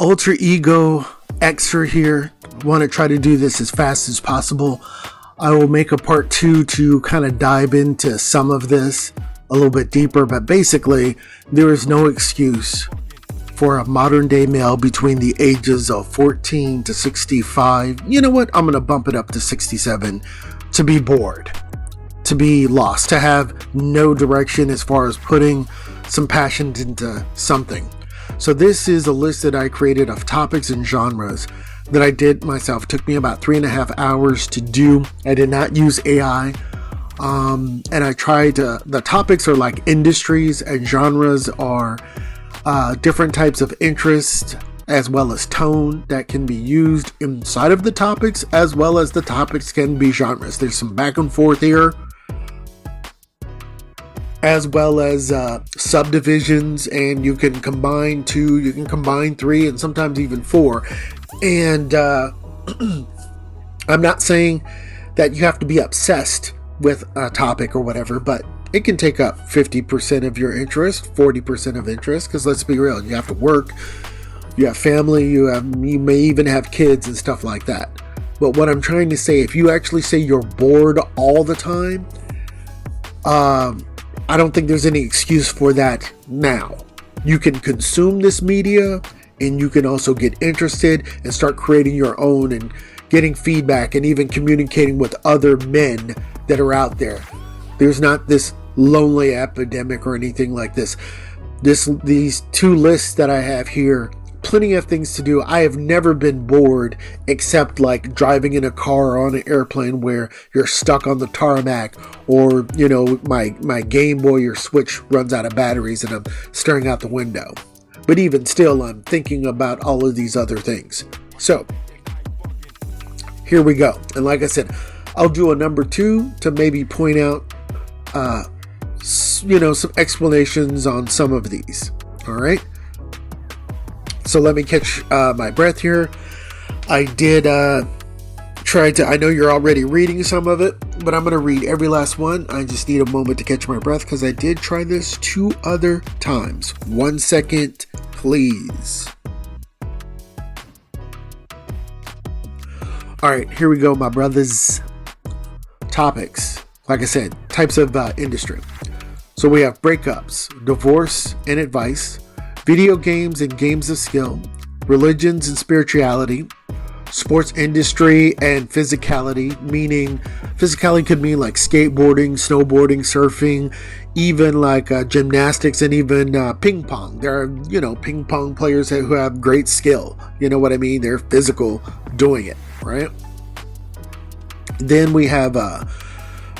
Ultra Ego Xer here. Want to try to do this as fast as possible. I will make a part 2 to kind of dive into some of this a little bit deeper, but basically there is no excuse for a modern day male between the ages of 14 to 65. You know what? I'm going to bump it up to 67 to be bored, to be lost, to have no direction as far as putting some passion into something. So this is a list that I created of topics and genres that I did myself. It took me about 3.5 hours to do. I did not use AI. And I tried to, the topics are like industries and genres are different types of interest as well as tone that can be used inside of the topics, as well as the topics can be genres. There's some back and forth here, as well as subdivisions, and you can combine 2, you can combine 3, and sometimes even 4. And I'm not saying that you have to be obsessed with a topic or whatever, but it can take up 50% of your interest, 40% of interest, because let's be real, you have to work, you have family, you may even have kids and stuff like that. But what I'm trying to say, if you actually say you're bored all the time, I don't think there's any excuse for that now. You can consume this media and you can also get interested and start creating your own and getting feedback and even communicating with other men that are out there. There's not this lonely epidemic or anything like this. These 2 lists that I have here, plenty of things to do. I have never been bored except like driving in a car or on an airplane where you're stuck on the tarmac, or you know, my Game Boy or Switch runs out of batteries and I'm staring out the window. But even still, I'm thinking about all of these other things. So here we go. And like I said, I'll do a number 2 to maybe point out some explanations on some of these. All right. So let me catch my breath here. I did try to, I know you're already reading some of it, but I'm going to read every last one. I just need a moment to catch my breath because I did try this 2 other times. 1 second, please. All right, here we go, my brothers. Topics. Like I said, types of industry. So we have breakups, divorce and advice, video games and games of skill, religions and spirituality, sports industry and physicality, meaning physicality could mean like skateboarding, snowboarding, surfing, even like gymnastics, and even ping pong. There are, ping pong players who have great skill. You know what I mean? They're physical doing it, right? Then we have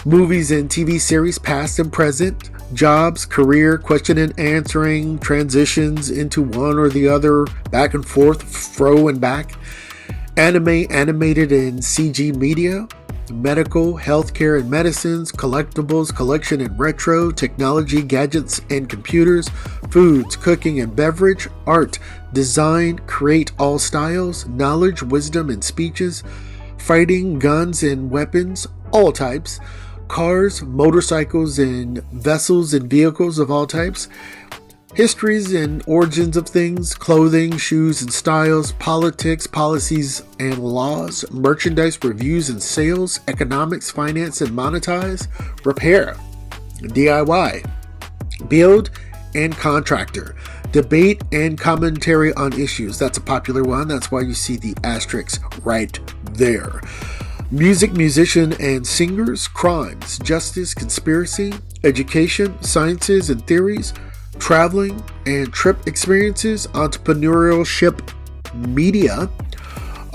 movies and TV series, past and present, jobs, career, question and answering, transitions into one or the other, back and forth, fro and back, anime, animated and CG media, medical, healthcare and medicines, collectibles, collection and retro, technology, gadgets and computers, foods, cooking and beverage, art, design, create all styles, knowledge, wisdom and speeches, fighting, guns and weapons, all types, cars, motorcycles and vessels and vehicles of all types, histories and origins of things, clothing, shoes and styles, politics, policies and laws, merchandise, reviews and sales, economics, finance and monetize, repair, DIY, build and contractor, debate and commentary on issues. That's a popular one. That's why you see the asterisk right there. Music, musician and singers, crimes, justice, conspiracy, education, sciences and theories, traveling and trip experiences, entrepreneurship, media.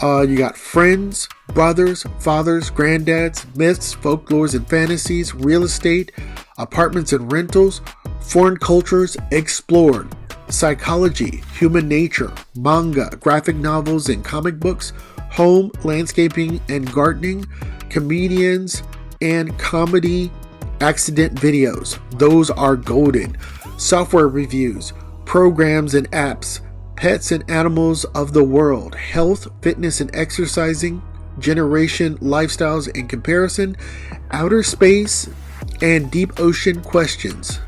You got friends, brothers, fathers, granddads, myths, folklores and fantasies, real estate, apartments and rentals, foreign cultures explored, psychology, human nature, manga, graphic novels and comic books, home, landscaping and gardening, comedians and comedy accident videos. Those are golden. Software reviews, programs and apps, pets and animals of the world, health, fitness and exercising, generation, lifestyles and comparison, outer space and deep ocean questions,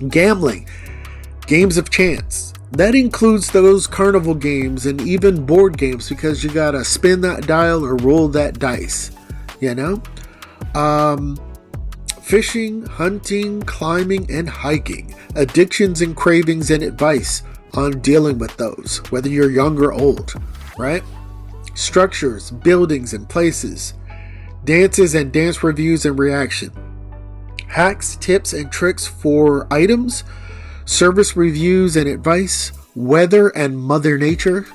gambling, games of chance, That includes those carnival games and even board games, because you gotta spin that dial or roll that dice, you know? Fishing, hunting, climbing, and hiking. Addictions and cravings and advice on dealing with those, whether you're young or old, right? Structures, buildings, and places. Dances and dance reviews and reaction. Hacks, tips, and tricks for items. Service reviews and advice, weather and Mother Nature,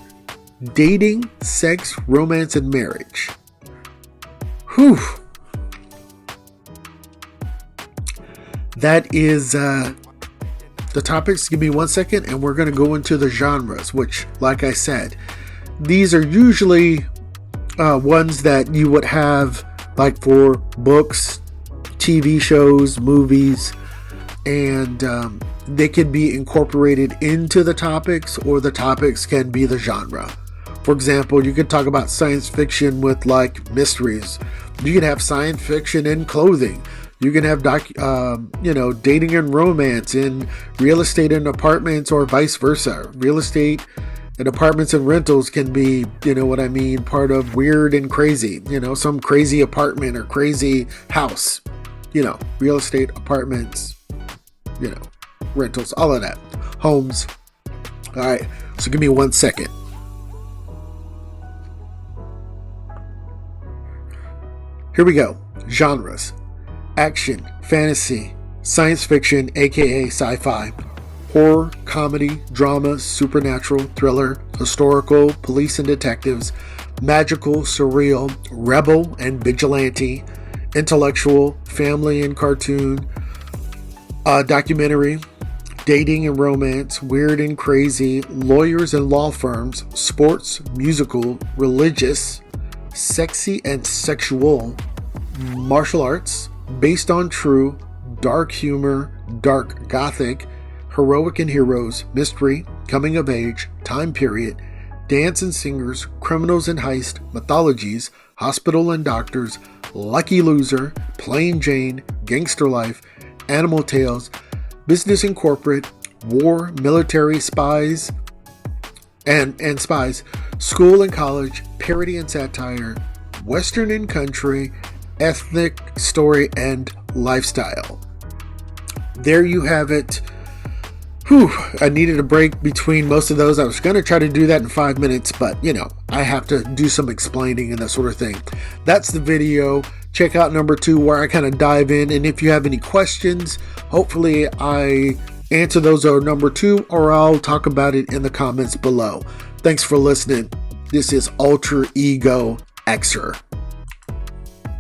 dating, sex, romance, and marriage. Whew. That is the topics. Give me 1 second, and we're going to go into the genres, which, like I said, these are usually ones that you would have like for books, TV shows, movies, and they can be incorporated into the topics, or the topics can be the genre. For example, you could talk about science fiction with like mysteries. You can have science fiction in clothing. You can have dating and romance in real estate and apartments, or vice versa. Real estate and apartments and rentals can be, part of weird and crazy. Some crazy apartment or crazy house. Real estate, apartments, rentals, all of that. Homes. All right. So give me 1 second. Here we go. Genres. Action, fantasy, science fiction, aka sci-fi, horror, comedy, drama, supernatural, thriller, historical, police and detectives, magical, surreal, rebel and vigilante, intellectual, family and cartoon, documentary, dating and romance, weird and crazy, lawyers and law firms, sports, musical, religious, sexy and sexual, martial arts, based on true, dark humor, dark gothic, heroic and heroes, mystery, coming of age, time period, dance and singers, criminals and heist, mythologies, hospital and doctors, lucky loser, plain Jane, gangster life, animal tales, business and corporate, war, military, spies, and spies, school and college, parody and satire, western and country, ethnic, story, and lifestyle. There you have it. Whew, I needed a break between most of those. I was going to try to do that in 5 minutes, but I have to do some explaining and that sort of thing. That's the video. Check out number 2 where I kind of dive in. And if you have any questions, hopefully I answer those on number 2, or I'll talk about it in the comments below. Thanks for listening. This is Alter Ego Xer.